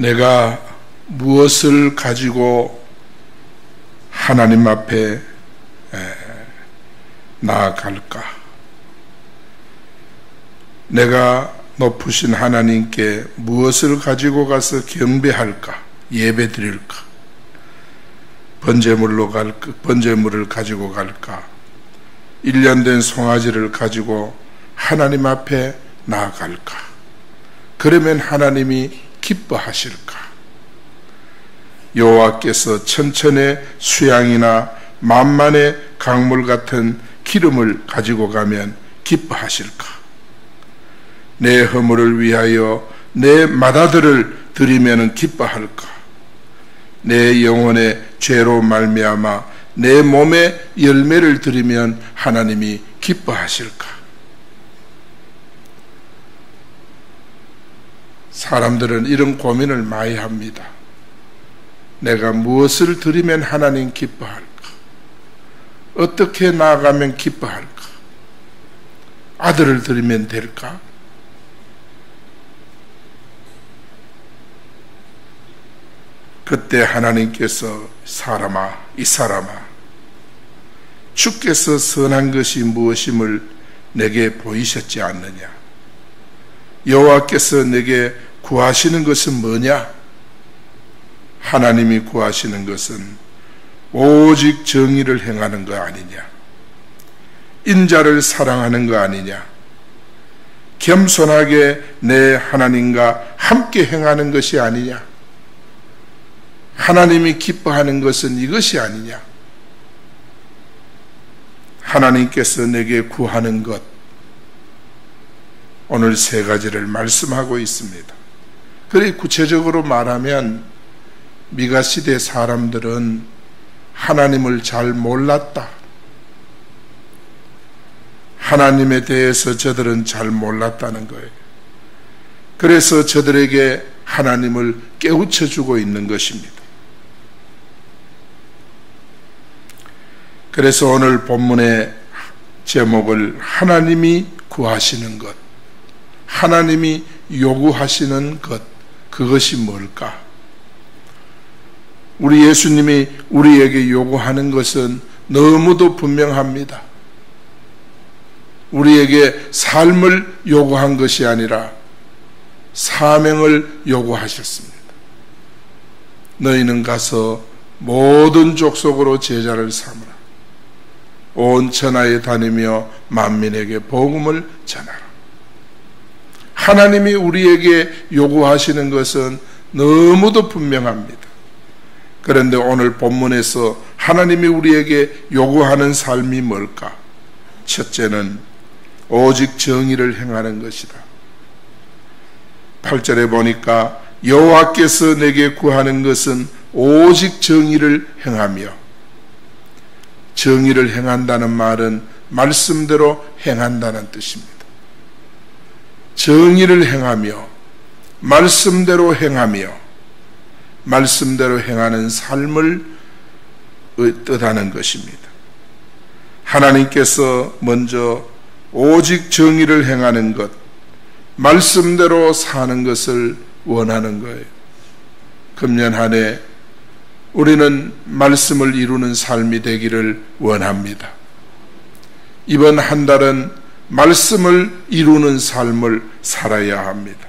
내가 무엇을 가지고 하나님 앞에 나아갈까? 내가 높으신 하나님께 무엇을 가지고 가서 경배할까? 예배 드릴까? 번제물을 가지고 갈까? 1년 된 송아지를 가지고 하나님 앞에 나아갈까? 그러면 하나님이 기뻐하실까? 여호와께서 천천의 수양이나 만만의 강물 같은 기름을 가지고 가면 기뻐하실까? 내 허물을 위하여 내 맏아들을 드리면 기뻐할까? 내 영혼의 죄로 말미암아 내 몸에 열매를 드리면 하나님이 기뻐하실까? 사람들은 이런 고민을 많이 합니다. 내가 무엇을 드리면 하나님 기뻐할까? 어떻게 나아가면 기뻐할까? 아들을 드리면 될까? 그때 하나님께서 이 사람아, 주께서 선한 것이 무엇임을 내게 보이셨지 않느냐? 여호와께서 내게 구하시는 것은 뭐냐? 하나님이 구하시는 것은 오직 정의를 행하는 거 아니냐? 인자를 사랑하는 거 아니냐? 겸손하게 내 하나님과 함께 행하는 것이 아니냐? 하나님이 기뻐하는 것은 이것이 아니냐? 하나님께서 내게 구하는 것, 오늘 세 가지를 말씀하고 있습니다. 그리 구체적으로 말하면 미가 시대 사람들은 하나님을 잘 몰랐다. 하나님에 대해서 저들은 잘 몰랐다는 거예요. 그래서 저들에게 하나님을 깨우쳐 주고 있는 것입니다. 그래서 오늘 본문의 제목을 하나님이 구하시는 것, 하나님이 요구하시는 것, 그것이 뭘까? 우리 예수님이 우리에게 요구하는 것은 너무도 분명합니다. 우리에게 삶을 요구한 것이 아니라 사명을 요구하셨습니다. 너희는 가서 모든 족속으로 제자를 삼으라. 온 천하에 다니며 만민에게 복음을 전하라. 하나님이 우리에게 요구하시는 것은 너무도 분명합니다. 그런데 오늘 본문에서 하나님이 우리에게 요구하는 삶이 뭘까? 첫째는 오직 정의를 행하는 것이다. 8절에 보니까 여호와께서 내게 구하는 것은 오직 정의를 행하며, 정의를 행한다는 말은 말씀대로 행한다는 뜻입니다. 정의를 행하며, 말씀대로 행하며, 말씀대로 행하는 삶을 뜻하는 것입니다. 하나님께서 먼저 오직 정의를 행하는 것, 말씀대로 사는 것을 원하는 거예요. 금년 한 해 우리는 말씀을 이루는 삶이 되기를 원합니다. 이번 한 달은 말씀을 이루는 삶을 살아야 합니다.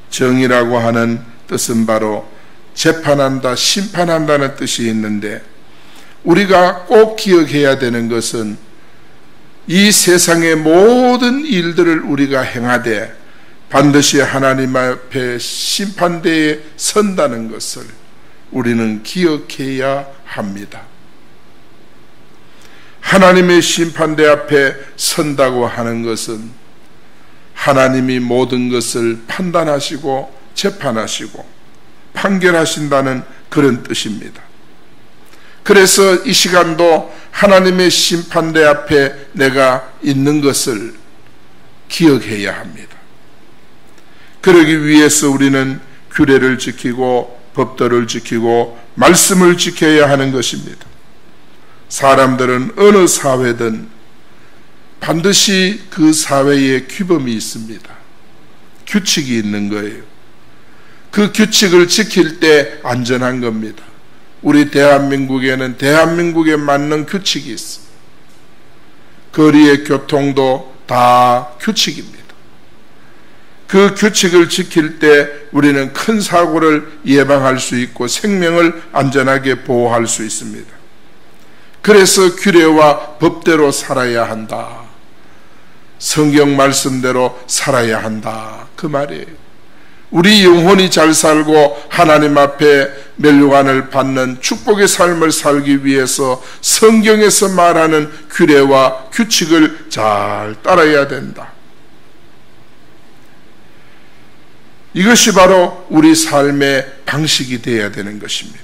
정의라고 하는 뜻은 바로 재판한다, 심판한다는 뜻이 있는데, 우리가 꼭 기억해야 되는 것은 이 세상의 모든 일들을 우리가 행하되 반드시 하나님 앞에 심판대에 선다는 것을 우리는 기억해야 합니다. 하나님의 심판대 앞에 선다고 하는 것은 하나님이 모든 것을 판단하시고 재판하시고 판결하신다는 그런 뜻입니다. 그래서 이 시간도 하나님의 심판대 앞에 내가 있는 것을 기억해야 합니다. 그러기 위해서 우리는 규례를 지키고 법도를 지키고 말씀을 지켜야 하는 것입니다. 사람들은 어느 사회든 반드시 그 사회에 규범이 있습니다. 규칙이 있는 거예요. 그 규칙을 지킬 때 안전한 겁니다. 우리 대한민국에는 대한민국에 맞는 규칙이 있어. 거리의 교통도 다 규칙입니다. 그 규칙을 지킬 때 우리는 큰 사고를 예방할 수 있고 생명을 안전하게 보호할 수 있습니다. 그래서 규례와 법대로 살아야 한다. 성경 말씀대로 살아야 한다. 그 말이에요. 우리 영혼이 잘 살고 하나님 앞에 멸류관을 받는 축복의 삶을 살기 위해서 성경에서 말하는 규례와 규칙을 잘 따라야 된다. 이것이 바로 우리 삶의 방식이 되어야 되는 것입니다.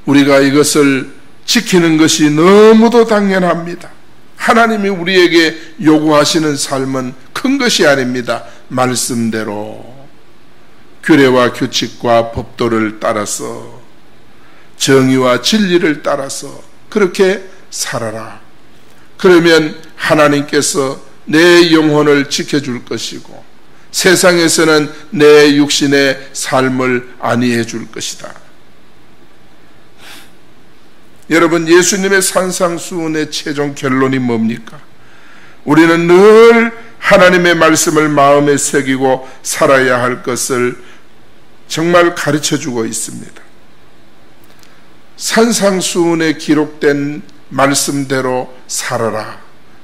우리가 이것을 지키는 것이 너무도 당연합니다. 하나님이 우리에게 요구하시는 삶은 큰 것이 아닙니다. 말씀대로 규례와 규칙과 법도를 따라서 정의와 진리를 따라서 그렇게 살아라. 그러면 하나님께서 내 영혼을 지켜줄 것이고 세상에서는 내 육신의 삶을 안위해 줄 것이다. 여러분, 예수님의 산상수훈의 최종 결론이 뭡니까? 우리는 늘 하나님의 말씀을 마음에 새기고 살아야 할 것을 정말 가르쳐주고 있습니다. 산상수훈에 기록된 말씀대로 살아라.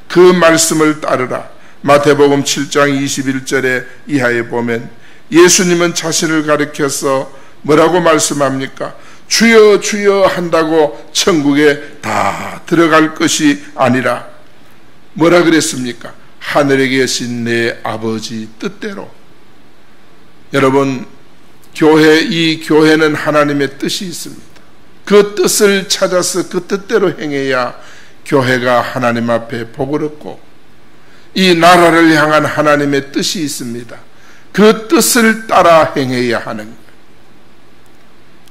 그 말씀을 따르라. 마태복음 7장 21절에 이하에 보면 예수님은 자신을 가리켜서 뭐라고 말씀합니까? 주여 주여 한다고 천국에 다 들어갈 것이 아니라 뭐라 그랬습니까? 하늘에 계신 내 아버지 뜻대로. 여러분, 이 교회는 하나님의 뜻이 있습니다. 그 뜻을 찾아서 그 뜻대로 행해야 교회가 하나님 앞에 복을 얻고 이 나라를 향한 하나님의 뜻이 있습니다. 그 뜻을 따라 행해야 하는 거예요.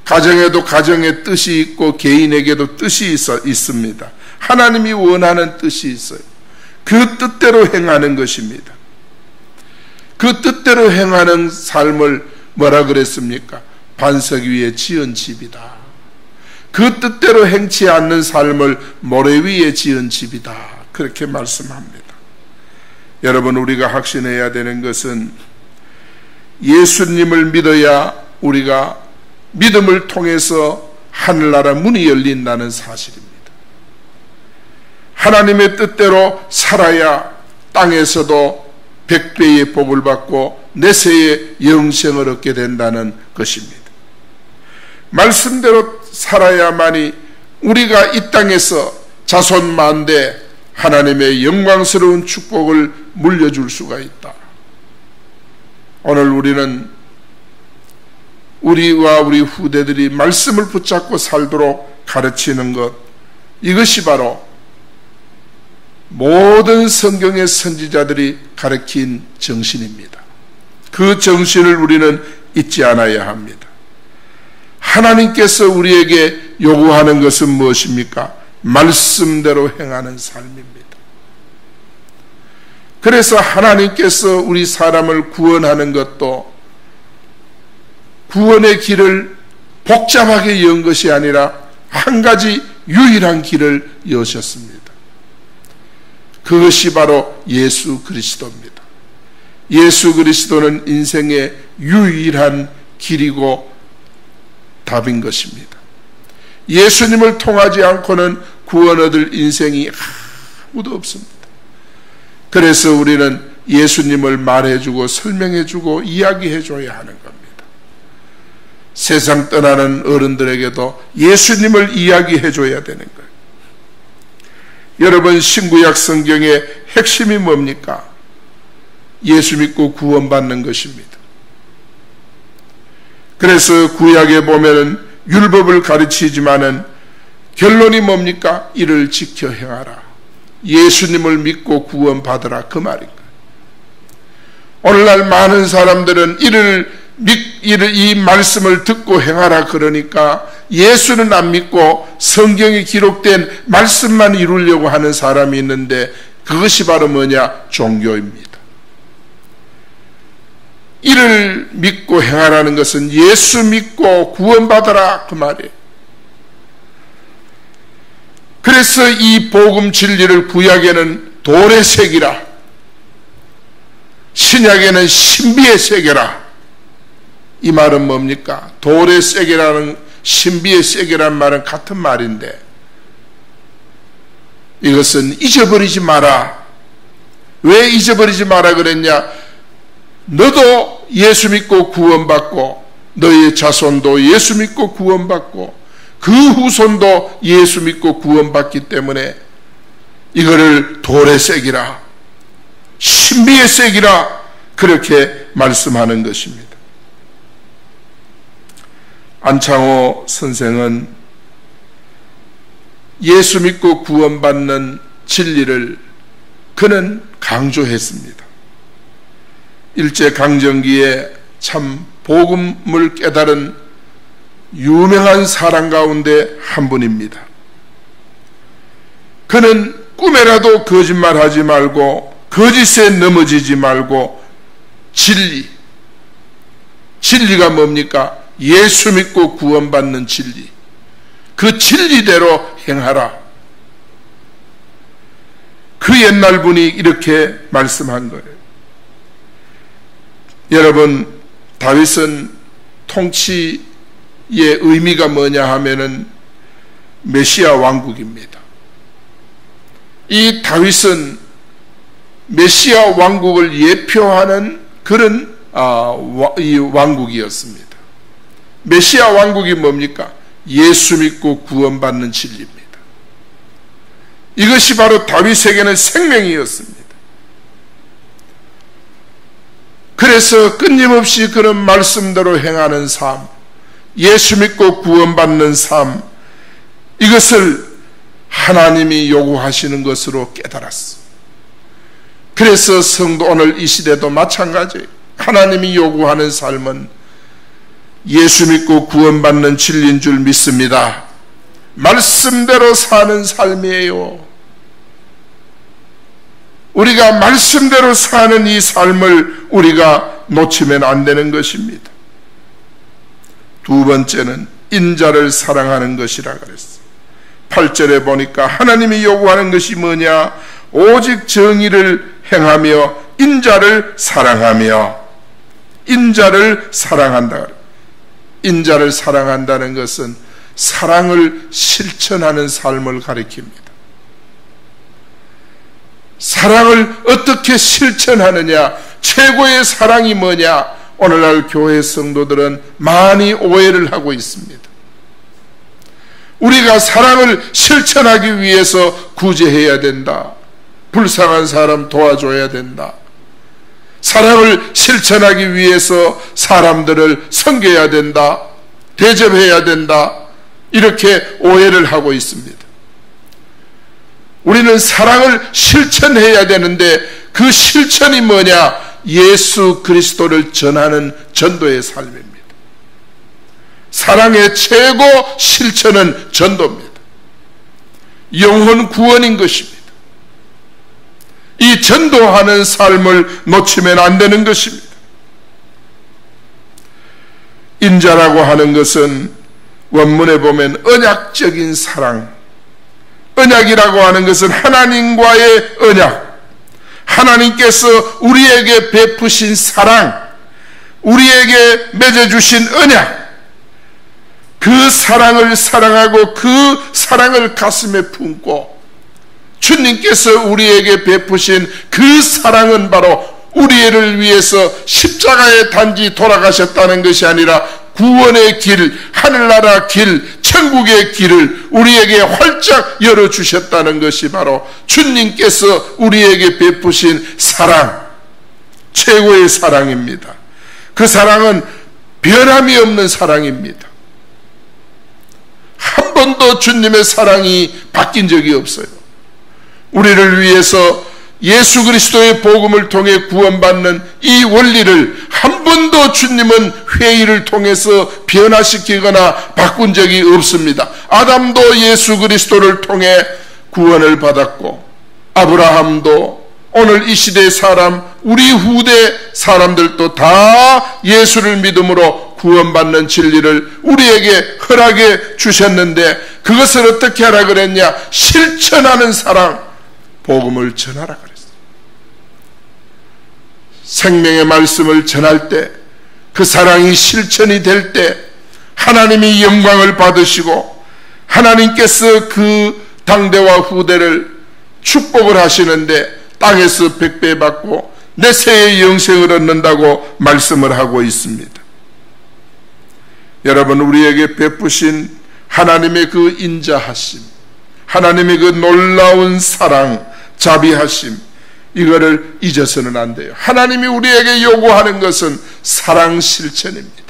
가정에도 가정의 뜻이 있고 개인에게도 뜻이 있습니다. 하나님이 원하는 뜻이 있어요. 그 뜻대로 행하는 것입니다. 그 뜻대로 행하는 삶을 뭐라 그랬습니까? 반석 위에 지은 집이다. 그 뜻대로 행치 않는 삶을 모래 위에 지은 집이다. 그렇게 말씀합니다. 여러분, 우리가 확신해야 되는 것은 예수님을 믿어야 우리가 믿음을 통해서 하늘나라 문이 열린다는 사실입니다. 하나님의 뜻대로 살아야 땅에서도 100배의 복을 받고 내세의 영생을 얻게 된다는 것입니다. 말씀대로 살아야만이 우리가 이 땅에서 자손 만대 하나님의 영광스러운 축복을 물려줄 수가 있다. 오늘 우리는 우리와 우리 후대들이 말씀을 붙잡고 살도록 가르치는 것, 이것이 바로 모든 성경의 선지자들이 가르친 정신입니다. 그 정신을 우리는 잊지 않아야 합니다. 하나님께서 우리에게 요구하는 것은 무엇입니까? 말씀대로 행하는 삶입니다. 그래서 하나님께서 우리 사람을 구원하는 것도 구원의 길을 복잡하게 연 것이 아니라 한 가지 유일한 길을 여셨습니다. 그것이 바로 예수 그리스도입니다. 예수 그리스도는 인생의 유일한 길이고 답인 것입니다. 예수님을 통하지 않고는 구원 얻을 인생이 아무도 없습니다. 그래서 우리는 예수님을 말해주고 설명해주고 이야기해줘야 하는 겁니다. 세상 떠나는 어른들에게도 예수님을 이야기해줘야 되는 거예요. 여러분, 신구약 성경의 핵심이 뭡니까? 예수 믿고 구원받는 것입니다. 그래서 구약에 보면은 율법을 가르치지만은 결론이 뭡니까? 이를 지켜 행하라. 예수님을 믿고 구원받으라. 그 말인 거예요. 오늘날 많은 사람들은 이 말씀을 듣고 행하라 그러니까 예수는 안 믿고 성경에 기록된 말씀만 이루려고 하는 사람이 있는데 그것이 바로 뭐냐? 종교입니다. 이를 믿고 행하라는 것은 예수 믿고 구원받아라 그 말이에요. 그래서 이 복음 진리를 구약에는 돌의 색이라, 신약에는 신비의 색이라. 이 말은 뭡니까? 돌의 색이라는 신비의 색이라는 말은 같은 말인데, 이것은 잊어버리지 마라. 왜 잊어버리지 마라 그랬냐? 너도 예수 믿고 구원받고, 너의 자손도 예수 믿고 구원받고, 그 후손도 예수 믿고 구원받기 때문에 이거를 돌의 색이라, 신비의 색이라 그렇게 말씀하는 것입니다. 안창호 선생은 예수 믿고 구원받는 진리를 그는 강조했습니다. 일제강점기에 참 복음을 깨달은 유명한 사람 가운데 한 분입니다. 그는 꿈에라도 거짓말하지 말고 거짓에 넘어지지 말고 진리가 뭡니까? 예수 믿고 구원받는 진리, 그 진리대로 행하라. 그 옛날 분이 이렇게 말씀한 거예요. 여러분, 다윗은 통치의 의미가 뭐냐 하면은 메시아 왕국입니다. 이 다윗은 메시아 왕국을 예표하는 그런 이 왕국이었습니다. 메시아 왕국이 뭡니까? 예수 믿고 구원받는 진리입니다. 이것이 바로 다윗에게는 생명이었습니다. 그래서 끊임없이 그런 말씀대로 행하는 삶, 예수 믿고 구원받는 삶, 이것을 하나님이 요구하시는 것으로 깨달았어. 그래서 성도 오늘 이 시대도 마찬가지예요. 하나님이 요구하는 삶은 예수 믿고 구원받는 진리인 줄 믿습니다. 말씀대로 사는 삶이에요. 우리가 말씀대로 사는 이 삶을 우리가 놓치면 안 되는 것입니다. 두 번째는 인자를 사랑하는 것이라 그랬어요. 8절에 보니까 하나님이 요구하는 것이 뭐냐? 오직 정의를 행하며 인자를 사랑하며, 인자를 사랑한다. 인자를 사랑한다는 것은 사랑을 실천하는 삶을 가리킵니다. 사랑을 어떻게 실천하느냐? 최고의 사랑이 뭐냐? 오늘날 교회 성도들은 많이 오해를 하고 있습니다. 우리가 사랑을 실천하기 위해서 구제해야 된다. 불쌍한 사람 도와줘야 된다. 사랑을 실천하기 위해서 사람들을 섬겨야 된다. 대접해야 된다. 이렇게 오해를 하고 있습니다. 우리는 사랑을 실천해야 되는데 그 실천이 뭐냐? 예수 그리스도를 전하는 전도의 삶입니다. 사랑의 최고 실천은 전도입니다. 영혼 구원인 것입니다. 이 전도하는 삶을 놓치면 안 되는 것입니다. 인자라고 하는 것은 원문에 보면 언약적인 사랑, 언약이라고 하는 것은 하나님과의 언약, 하나님께서 우리에게 베푸신 사랑, 우리에게 맺어주신 언약, 그 사랑을 사랑하고 그 사랑을 가슴에 품고 주님께서 우리에게 베푸신 그 사랑은 바로 우리를 위해서 십자가에 단지 돌아가셨다는 것이 아니라 구원의 길, 하늘나라 길, 천국의 길을 우리에게 활짝 열어주셨다는 것이 바로 주님께서 우리에게 베푸신 사랑, 최고의 사랑입니다. 그 사랑은 변함이 없는 사랑입니다. 한 번도 주님의 사랑이 바뀐 적이 없어요. 우리를 위해서 예수 그리스도의 복음을 통해 구원받는 이 원리를 한 번도 주님은 회의를 통해서 변화시키거나 바꾼 적이 없습니다. 아담도 예수 그리스도를 통해 구원을 받았고, 아브라함도, 오늘 이 시대의 사람 우리 후대 사람들도 다 예수를 믿음으로 구원받는 진리를 우리에게 허락해 주셨는데 그것을 어떻게 하라 그랬냐? 실천하는 사랑, 복음을 전하라 그랬어요. 생명의 말씀을 전할 때 그 사랑이 실천이 될 때 하나님이 영광을 받으시고 하나님께서 그 당대와 후대를 축복을 하시는데 땅에서 100배 받고 내세의 영생을 얻는다고 말씀을 하고 있습니다. 여러분, 우리에게 베푸신 하나님의 그 인자하심, 하나님의 그 놀라운 사랑, 자비하심, 이거를 잊어서는 안 돼요. 하나님이 우리에게 요구하는 것은 사랑 실천입니다.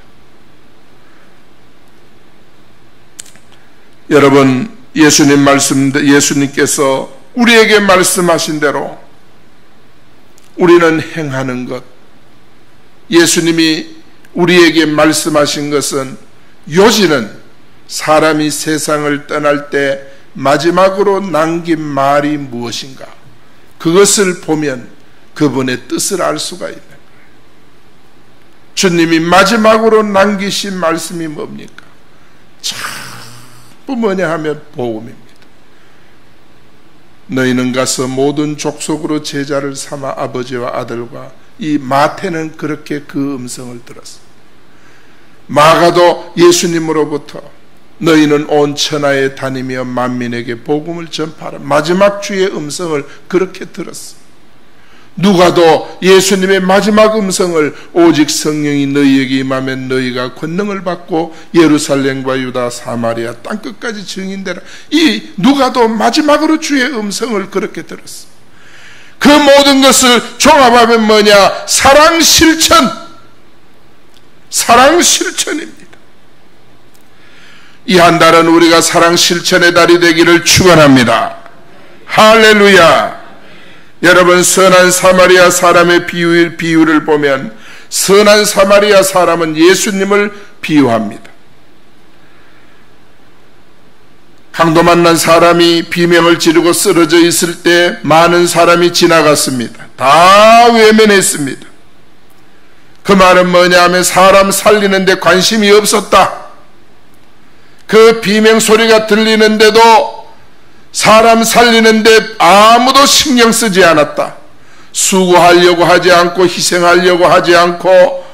여러분, 예수님께서 우리에게 말씀하신 대로 우리는 행하는 것, 예수님이 우리에게 말씀하신 것은 요지는 사람이 세상을 떠날 때 마지막으로 남긴 말이 무엇인가, 그것을 보면 그분의 뜻을 알 수가 있는 거예요. 주님이 마지막으로 남기신 말씀이 뭡니까? 전부 뭐냐 하면 복음입니다. 너희는 가서 모든 족속으로 제자를 삼아 아버지와 아들과, 이 마태는 그렇게 그 음성을 들었어. 마가도 예수님으로부터 너희는 온 천하에 다니며 만민에게 복음을 전파하라, 마지막 주의 음성을 그렇게 들었어. 누가도 예수님의 마지막 음성을 오직 성령이 너희에게 임하면 너희가 권능을 받고 예루살렘과 유다 사마리아 땅끝까지 증인되라. 이 누가도 마지막으로 주의 음성을 그렇게 들었어. 그 모든 것을 종합하면 뭐냐? 사랑 실천, 사랑 실천입니다. 이 한 달은 우리가 사랑 실천의 달이 되기를 축원합니다. 할렐루야. 여러분, 선한 사마리아 사람의 비유를 보면 선한 사마리아 사람은 예수님을 비유합니다. 강도 만난 사람이 비명을 지르고 쓰러져 있을 때 많은 사람이 지나갔습니다. 다 외면했습니다. 그 말은 뭐냐 하면 사람 살리는 데 관심이 없었다. 그 비명 소리가 들리는데도 사람 살리는데 아무도 신경 쓰지 않았다. 수고하려고 하지 않고 희생하려고 하지 않고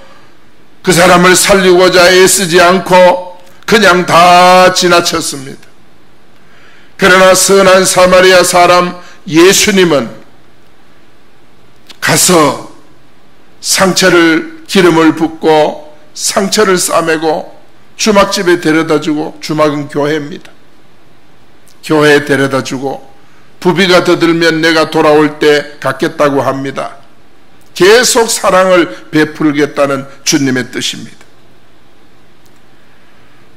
그 사람을 살리고자 애쓰지 않고 그냥 다 지나쳤습니다. 그러나 선한 사마리아 사람 예수님은 가서 상처를 기름을 붓고 상처를 싸매고 주막집에 데려다주고, 주막은 교회입니다. 교회에 데려다주고 부비가 더 들면 내가 돌아올 때 갖겠다고 합니다. 계속 사랑을 베풀겠다는 주님의 뜻입니다.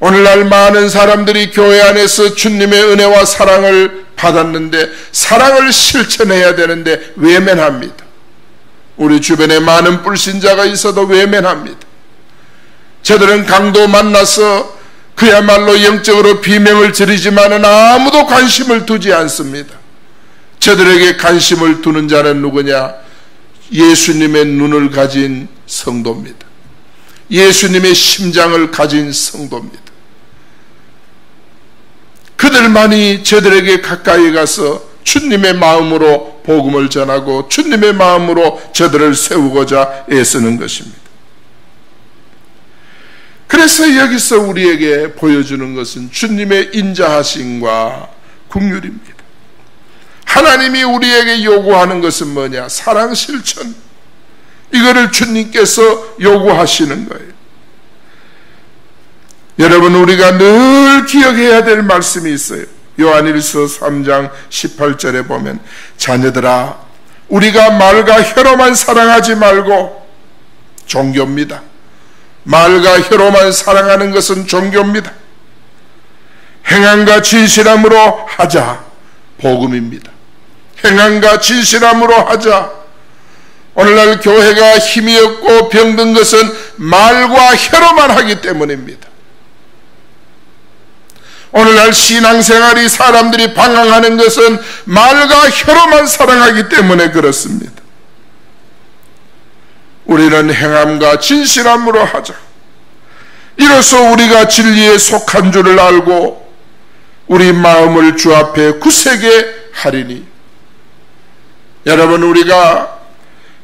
오늘날 많은 사람들이 교회 안에서 주님의 은혜와 사랑을 받았는데 사랑을 실천해야 되는데 외면합니다. 우리 주변에 많은 불신자가 있어도 외면합니다. 저들은 강도 만나서 그야말로 영적으로 비명을 지르지만은 아무도 관심을 두지 않습니다. 저들에게 관심을 두는 자는 누구냐? 예수님의 눈을 가진 성도입니다. 예수님의 심장을 가진 성도입니다. 그들만이 저들에게 가까이 가서 주님의 마음으로 복음을 전하고 주님의 마음으로 저들을 세우고자 애쓰는 것입니다. 그래서 여기서 우리에게 보여주는 것은 주님의 인자하심과 긍휼입니다. 하나님이 우리에게 요구하는 것은 뭐냐? 사랑 실천. 이거를 주님께서 요구하시는 거예요. 여러분, 우리가 늘 기억해야 될 말씀이 있어요. 요한일서 3장 18절에 보면 자녀들아, 우리가 말과 혀로만 사랑하지 말고, 종교입니다. 말과 혀로만 사랑하는 것은 종교입니다. 행함과 진실함으로 하자, 복음입니다. 행함과 진실함으로 하자. 오늘날 교회가 힘이 없고 병든 것은 말과 혀로만 하기 때문입니다. 오늘날 신앙생활이 사람들이 방황하는 것은 말과 혀로만 사랑하기 때문에 그렇습니다. 우리는 행함과 진실함으로 하자. 이로써 우리가 진리에 속한 줄을 알고 우리 마음을 주 앞에 굳세게 하리니. 여러분, 우리가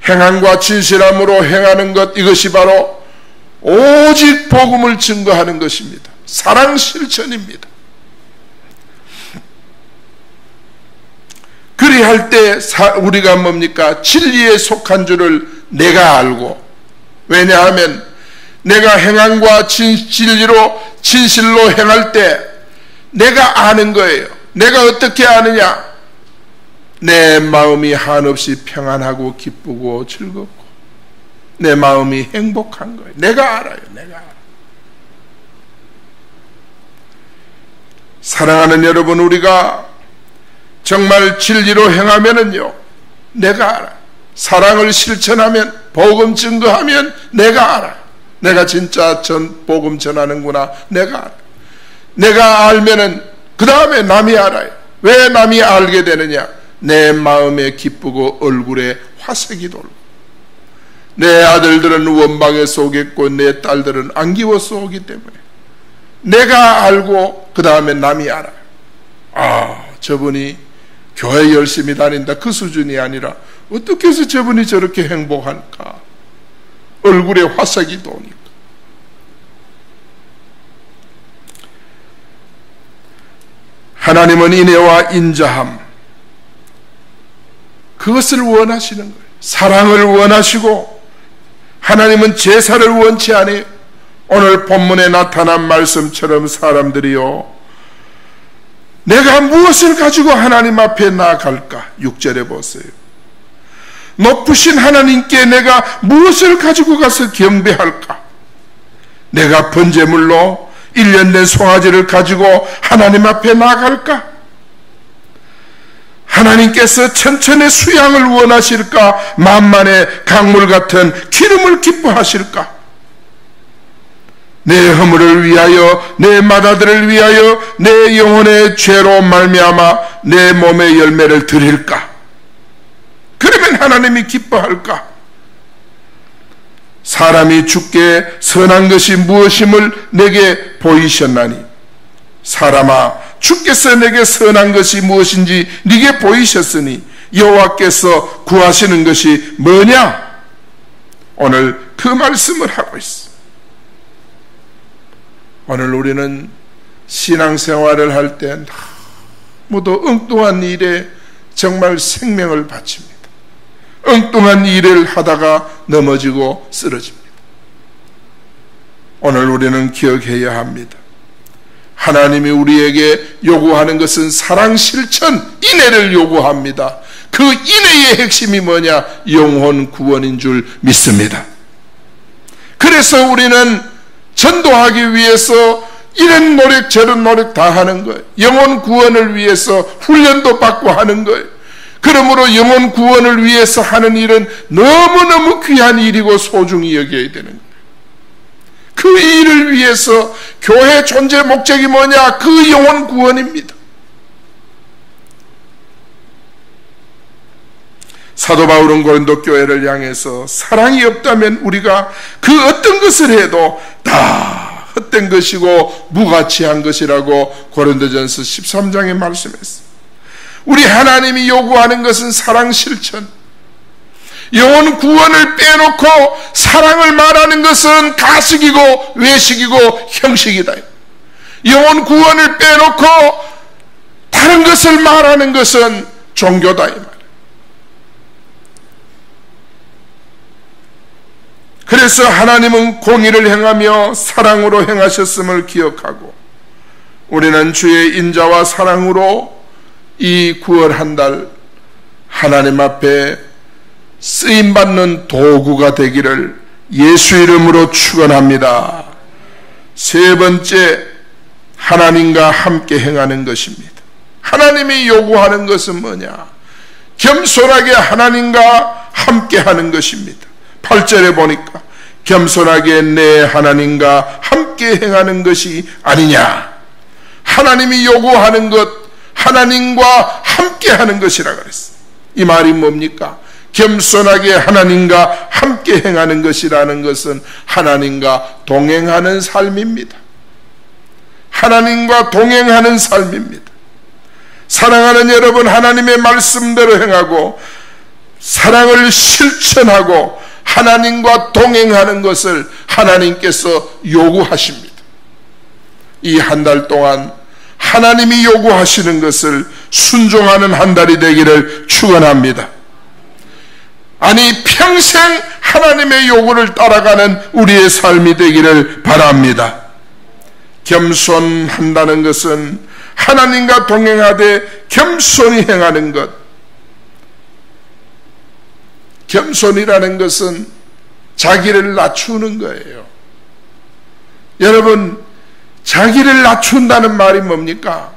행함과 진실함으로 행하는 것, 이것이 바로 오직 복음을 증거하는 것입니다. 사랑 실천입니다. 그리할 때 우리가 뭡니까? 진리에 속한 줄을 내가 알고, 왜냐하면 내가 행함과 진리로 진실로 행할 때 내가 아는 거예요. 내가 어떻게 아느냐? 내 마음이 한없이 평안하고 기쁘고 즐겁고 내 마음이 행복한 거예요. 내가 알아요. 내가 알아. 사랑하는 여러분, 우리가 정말 진리로 행하면은요, 내가 알아. 사랑을 실천하면, 복음 증거하면 내가 알아. 내가 진짜 복음 전하는구나. 내가 알아. 내가 알면은 그 다음에 남이 알아요. 왜 남이 알게 되느냐? 내 마음에 기쁘고 얼굴에 화색이 돌고, 내 아들들은 원방에서 오겠고 내 딸들은 안기워서 오기 때문에 내가 알고 그 다음에 남이 알아요. 아, 저분이 교회 열심히 다닌다, 그 수준이 아니라 어떻게 해서 저분이 저렇게 행복할까? 얼굴에 화색이 도니까. 하나님은 인애와 인자함, 그것을 원하시는 거예요. 사랑을 원하시고, 하나님은 제사를 원치 않아요. 오늘 본문에 나타난 말씀처럼 사람들이요, 내가 무엇을 가지고 하나님 앞에 나아갈까? 6절에 보세요. 높으신 하나님께 내가 무엇을 가지고 가서 경배할까? 내가 번제물로 1년 된 송아지를 가지고 하나님 앞에 나아갈까? 하나님께서 천천의 수양을 원하실까? 만만의 강물 같은 기름을 기뻐하실까? 내 허물을 위하여, 내 맏아들을 위하여, 내 영혼의 죄로 말미암아 내 몸의 열매를 드릴까? 그러면 하나님이 기뻐할까? 사람이 주께 선한 것이 무엇임을 내게 보이셨나니, 사람아, 주께서 내게 선한 것이 무엇인지 네게 보이셨으니 여호와께서 구하시는 것이 뭐냐? 오늘 그 말씀을 하고 있어. 오늘 우리는 신앙생활을 할 때 너무도 엉뚱한 일에 정말 생명을 바칩니다. 엉뚱한 일을 하다가 넘어지고 쓰러집니다. 오늘 우리는 기억해야 합니다. 하나님이 우리에게 요구하는 것은 사랑 실천, 인애를 요구합니다. 그 인애의 핵심이 뭐냐? 영혼 구원인 줄 믿습니다. 그래서 우리는 전도하기 위해서 이런 노력 저런 노력 다 하는 거예요. 영혼 구원을 위해서 훈련도 받고 하는 거예요. 그러므로 영혼 구원을 위해서 하는 일은 너무너무 귀한 일이고 소중히 여겨야 되는 거예요. 그 일을 위해서 교회 존재 목적이 뭐냐? 그 영혼 구원입니다. 사도 바울은 고린도 교회를 향해서 사랑이 없다면 우리가 그 어떤 것을 해도 다 헛된 것이고 무가치한 것이라고 고린도전서 13장에 말씀했어요. 우리 하나님이 요구하는 것은 사랑 실천. 영혼 구원을 빼놓고 사랑을 말하는 것은 가식이고 외식이고 형식이다. 영혼 구원을 빼놓고 다른 것을 말하는 것은 종교다 이 말. 그래서 하나님은 공의를 행하며 사랑으로 행하셨음을 기억하고 우리는 주의 인자와 사랑으로 이 9월 한 달 하나님 앞에 쓰임받는 도구가 되기를 예수 이름으로 축원합니다. 세 번째, 하나님과 함께 행하는 것입니다. 하나님이 요구하는 것은 뭐냐? 겸손하게 하나님과 함께 하는 것입니다. 8절에 보니까 겸손하게 내 하나님과 함께 행하는 것이 아니냐? 하나님이 요구하는 것, 하나님과 함께 하는 것이라 그랬어요. 이 말이 뭡니까? 겸손하게 하나님과 함께 행하는 것이라는 것은 하나님과 동행하는 삶입니다. 하나님과 동행하는 삶입니다. 사랑하는 여러분, 하나님의 말씀대로 행하고 사랑을 실천하고 하나님과 동행하는 것을 하나님께서 요구하십니다. 이 한 달 동안 하나님이 요구하시는 것을 순종하는 한 달이 되기를 축원합니다. 아니, 평생 하나님의 요구를 따라가는 우리의 삶이 되기를 바랍니다. 겸손한다는 것은 하나님과 동행하되 겸손히 행하는 것. 겸손이라는 것은 자기를 낮추는 거예요. 여러분, 자기를 낮춘다는 말이 뭡니까?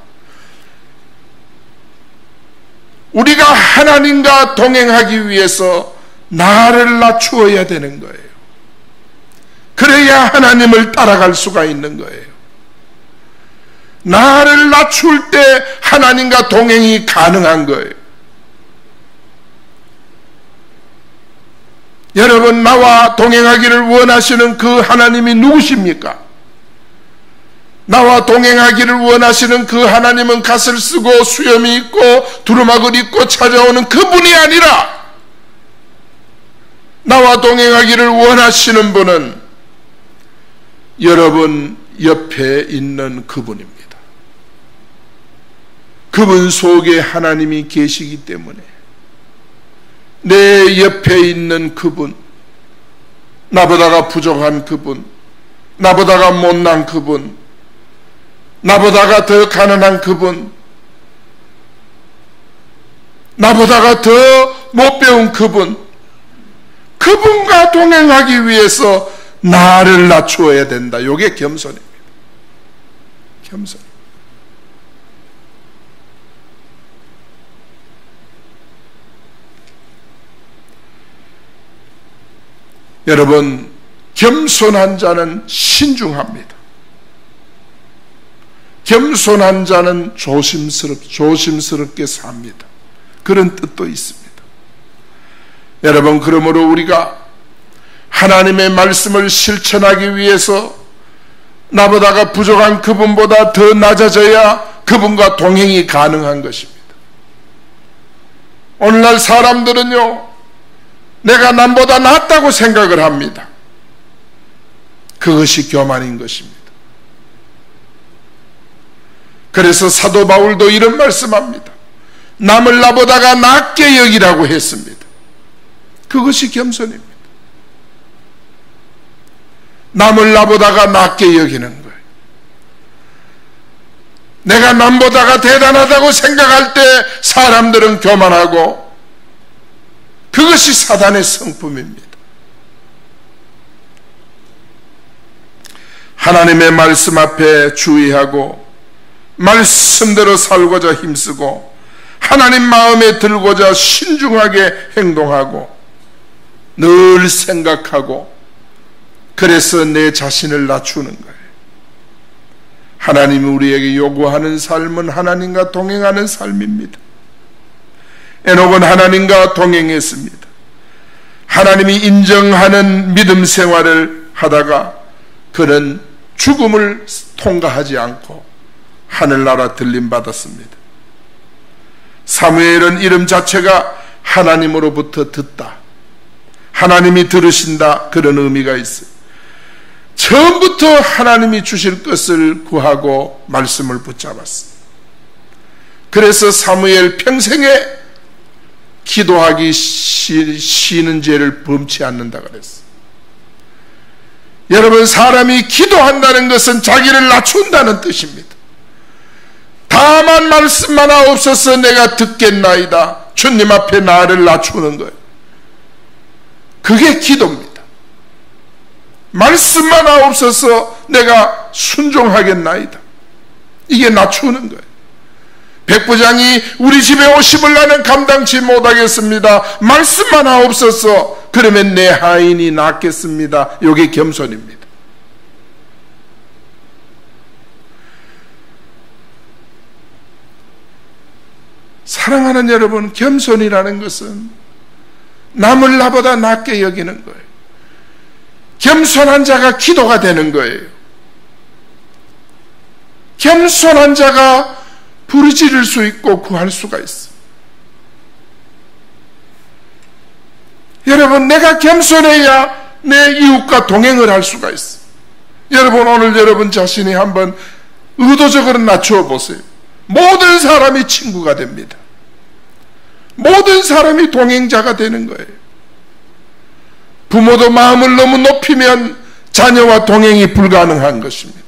우리가 하나님과 동행하기 위해서 나를 낮추어야 되는 거예요. 그래야 하나님을 따라갈 수가 있는 거예요. 나를 낮출 때 하나님과 동행이 가능한 거예요. 여러분, 나와 동행하기를 원하시는 그 하나님이 누구십니까? 나와 동행하기를 원하시는 그 하나님은 갓을 쓰고 수염이 있고 두루마기를 입고 찾아오는 그분이 아니라 나와 동행하기를 원하시는 분은 여러분 옆에 있는 그분입니다. 그분 속에 하나님이 계시기 때문에 내 옆에 있는 그분, 나보다가 부족한 그분, 나보다가 못난 그분, 나보다가 더 가난한 그분, 나보다가 더 못 배운 그분, 그분과 동행하기 위해서 나를 낮추어야 된다. 이게 겸손입니다. 겸손. 여러분, 겸손한 자는 신중합니다. 겸손한 자는 조심스럽게 삽니다. 그런 뜻도 있습니다. 여러분, 그러므로 우리가 하나님의 말씀을 실천하기 위해서 나보다가 부족한 그분보다 더 낮아져야 그분과 동행이 가능한 것입니다. 오늘날 사람들은요, 내가 남보다 낫다고 생각을 합니다. 그것이 교만인 것입니다. 그래서 사도 바울도 이런 말씀합니다. 남을 나보다가 낫게 여기라고 했습니다. 그것이 겸손입니다. 남을 나보다가 낫게 여기는 거예요. 내가 남보다가 대단하다고 생각할 때 사람들은 교만하고 그것이 사단의 성품입니다. 하나님의 말씀 앞에 주의하고 말씀대로 살고자 힘쓰고 하나님 마음에 들고자 신중하게 행동하고 늘 생각하고 그래서 내 자신을 낮추는 거예요. 하나님이 우리에게 요구하는 삶은 하나님과 동행하는 삶입니다. 에녹은 하나님과 동행했습니다. 하나님이 인정하는 믿음 생활을 하다가 그는 죽음을 통과하지 않고 하늘나라 들림받았습니다. 사무엘은 이름 자체가 하나님으로부터 듣다, 하나님이 들으신다, 그런 의미가 있어요. 처음부터 하나님이 주실 것을 구하고 말씀을 붙잡았어요. 그래서 사무엘 평생에 기도하기 쉬는 죄를 범치 않는다 그랬어요. 여러분, 사람이 기도한다는 것은 자기를 낮춘다는 뜻입니다. 다만 말씀만 하옵소서 내가 듣겠나이다. 주님 앞에 나를 낮추는 거예요. 그게 기도입니다. 말씀만 하옵소서 내가 순종하겠나이다. 이게 낮추는 거예요. 백부장이 우리 집에 오십을 나는 감당치 못하겠습니다. 말씀만 하옵소서. 그러면 내 하인이 낫겠습니다. 이게 겸손입니다. 사랑하는 여러분, 겸손이라는 것은 남을 나보다 낫게 여기는 거예요. 겸손한 자가 기도가 되는 거예요. 겸손한 자가 부르짖을 수 있고 구할 수가 있어. 여러분, 내가 겸손해야 내 이웃과 동행을 할 수가 있어. 여러분, 오늘 여러분 자신이 한번 의도적으로 낮추어 보세요. 모든 사람이 친구가 됩니다. 모든 사람이 동행자가 되는 거예요. 부모도 마음을 너무 높이면 자녀와 동행이 불가능한 것입니다.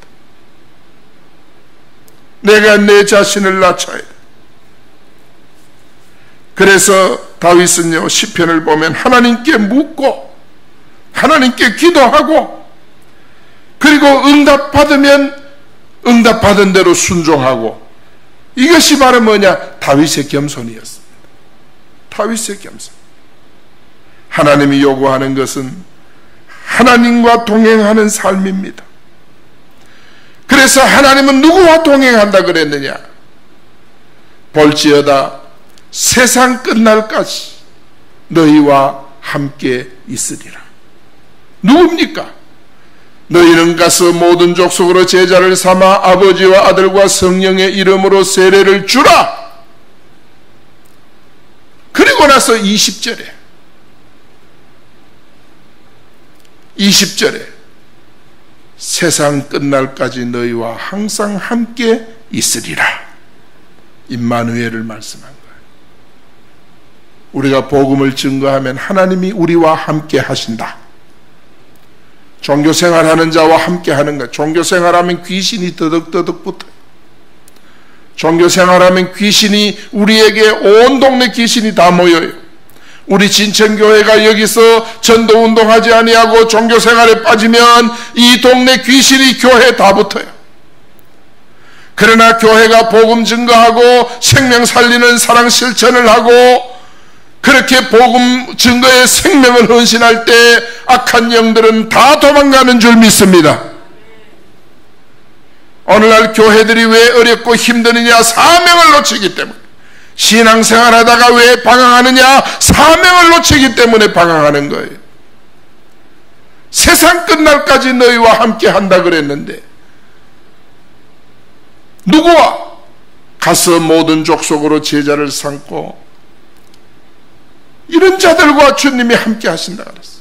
내가 내 자신을 낮춰야 돼. 그래서 다윗은요, 시편을 보면 하나님께 묻고 하나님께 기도하고, 그리고 응답받으면 응답받은 대로 순종하고, 이것이 바로 뭐냐? 다윗의 겸손이었습니다. 다윗의 겸손. 하나님이 요구하는 것은 하나님과 동행하는 삶입니다. 그래서 하나님은 누구와 동행한다 그랬느냐? 볼지어다 세상 끝날까지 너희와 함께 있으리라. 누굽니까? 너희는 가서 모든 족속으로 제자를 삼아 아버지와 아들과 성령의 이름으로 세례를 주라. 그리고 나서 20절에 세상 끝날까지 너희와 항상 함께 있으리라. 임마누엘을 말씀한 거예요. 우리가 복음을 증거하면 하나님이 우리와 함께 하신다. 종교생활하는 자와 함께 하는 것. 종교생활하면 귀신이 더덕더덕 붙어요. 종교생활하면 귀신이, 우리에게 온 동네 귀신이 다 모여요. 우리 진천교회가 여기서 전도운동하지 아니하고 종교생활에 빠지면 이 동네 귀신이 교회에 다 붙어요. 그러나 교회가 복음 증거하고 생명 살리는 사랑 실천을 하고 그렇게 복음 증거에 생명을 헌신할 때 악한 영들은 다 도망가는 줄 믿습니다. 오늘날 교회들이 왜 어렵고 힘드느냐? 사명을 놓치기 때문에. 신앙생활 하다가 왜 방황하느냐? 사명을 놓치기 때문에 방황하는 거예요. 세상 끝날까지 너희와 함께 한다 그랬는데, 누구와? 가서 모든 족속으로 제자를 삼고, 이런 자들과 주님이 함께 하신다 그랬어요.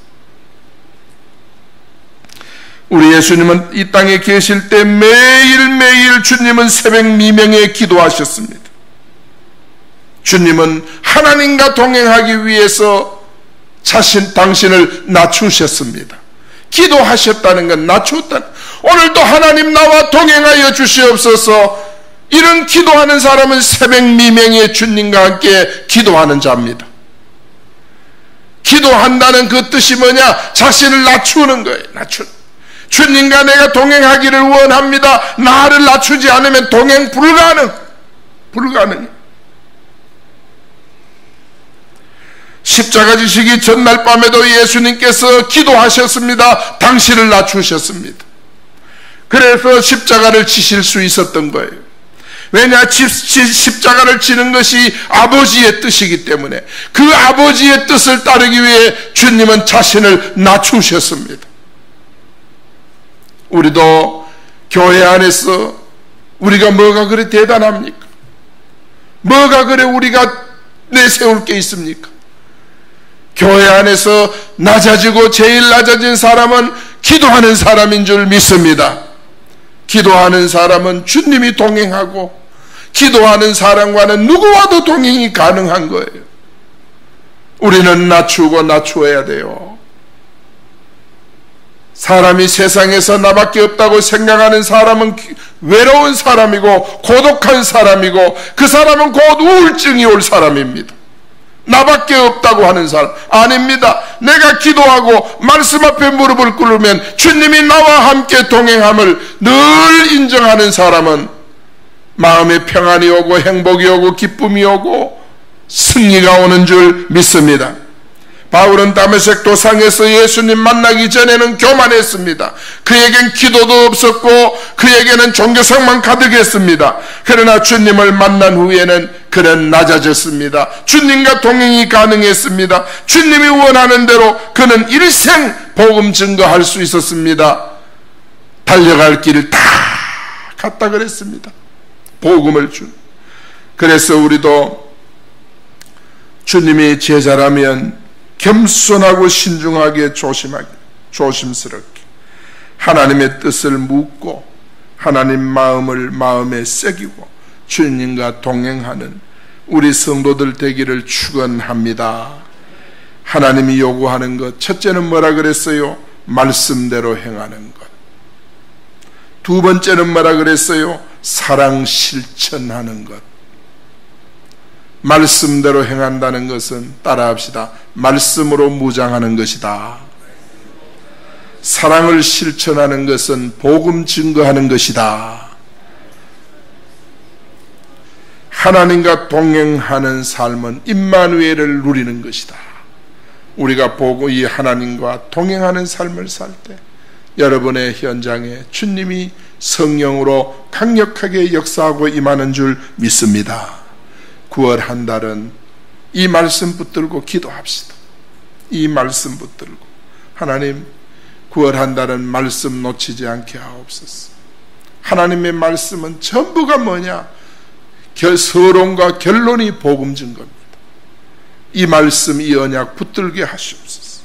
우리 예수님은 이 땅에 계실 때 매일매일 주님은 새벽 미명에 기도하셨습니다. 주님은 하나님과 동행하기 위해서 당신을 낮추셨습니다. 기도하셨다는 건 낮추었다는, 오늘도 하나님 나와 동행하여 주시옵소서. 이런 기도하는 사람은 새벽 미명에 주님과 함께 기도하는 자입니다. 기도한다는 그 뜻이 뭐냐? 자신을 낮추는 거예요. 주님과 내가 동행하기를 원합니다. 나를 낮추지 않으면 동행 불가능. 십자가 지시기 전날 밤에도 예수님께서 기도하셨습니다. 당신을 낮추셨습니다. 그래서 십자가를 지실 수 있었던 거예요. 왜냐? 십자가를 지는 것이 아버지의 뜻이기 때문에 그 아버지의 뜻을 따르기 위해 주님은 자신을 낮추셨습니다. 우리도 교회 안에서 우리가 뭐가 그래 대단합니까? 뭐가 그래 우리가 내세울 게 있습니까? 교회 안에서 낮아지고 제일 낮아진 사람은 기도하는 사람인 줄 믿습니다. 기도하는 사람은 주님이 동행하고, 기도하는 사람과는 누구와도 동행이 가능한 거예요. 우리는 낮추어야 돼요. 사람이 세상에서 나밖에 없다고 생각하는 사람은 외로운 사람이고 고독한 사람이고, 그 사람은 곧 우울증이 올 사람입니다. 나밖에 없다고 하는 사람 아닙니다. 내가 기도하고 말씀 앞에 무릎을 꿇으면 주님이 나와 함께 동행함을 늘 인정하는 사람은 마음에 평안이 오고 행복이 오고 기쁨이 오고 승리가 오는 줄 믿습니다. 바울은 다메섹 도상에서 예수님 만나기 전에는 교만했습니다. 그에겐 기도도 없었고 그에게는 종교상만 가득했습니다. 그러나 주님을 만난 후에는 그는 낮아졌습니다. 주님과 동행이 가능했습니다. 주님이 원하는 대로 그는 일생 복음 증거할 수 있었습니다. 달려갈 길을 다 갔다 그랬습니다. 복음을 준. 그래서 우리도 주님이 제자라면 겸손하고 신중하게 조심스럽게 하나님의 뜻을 묻고 하나님 마음을 마음에 새기고 주님과 동행하는 우리 성도들 되기를 축원합니다. 하나님이 요구하는 것, 첫째는 뭐라 그랬어요? 말씀대로 행하는 것. 두 번째는 뭐라 그랬어요? 사랑 실천하는 것. 말씀대로 행한다는 것은 따라합시다. 말씀으로 무장하는 것이다. 사랑을 실천하는 것은 복음 증거하는 것이다. 하나님과 동행하는 삶은 임마누엘을 누리는 것이다. 우리가 보고 이 하나님과 동행하는 삶을 살 때 여러분의 현장에 주님이 성령으로 강력하게 역사하고 임하는 줄 믿습니다. 9월 한 달은 이 말씀 붙들고 기도합시다. 이 말씀 붙들고 하나님 9월 한 달은 말씀 놓치지 않게 하옵소서. 하나님의 말씀은 전부가 뭐냐? 서론과 결론이 복음 증거입니다. 이 말씀 이 언약 붙들게 하시옵소서.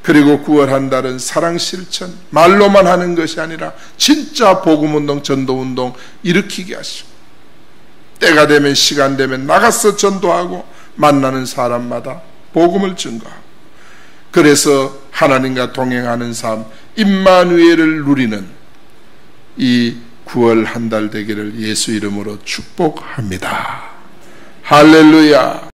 그리고 9월 한 달은 사랑 실천, 말로만 하는 것이 아니라 진짜 복음운동, 전도운동 일으키게 하시고 때가 되면 시간 되면 나가서 전도하고 만나는 사람마다 복음을 증거하고 그래서 하나님과 동행하는 삶 임마누엘을 누리는 이 9월 한 달 되기를 예수 이름으로 축복합니다. 할렐루야.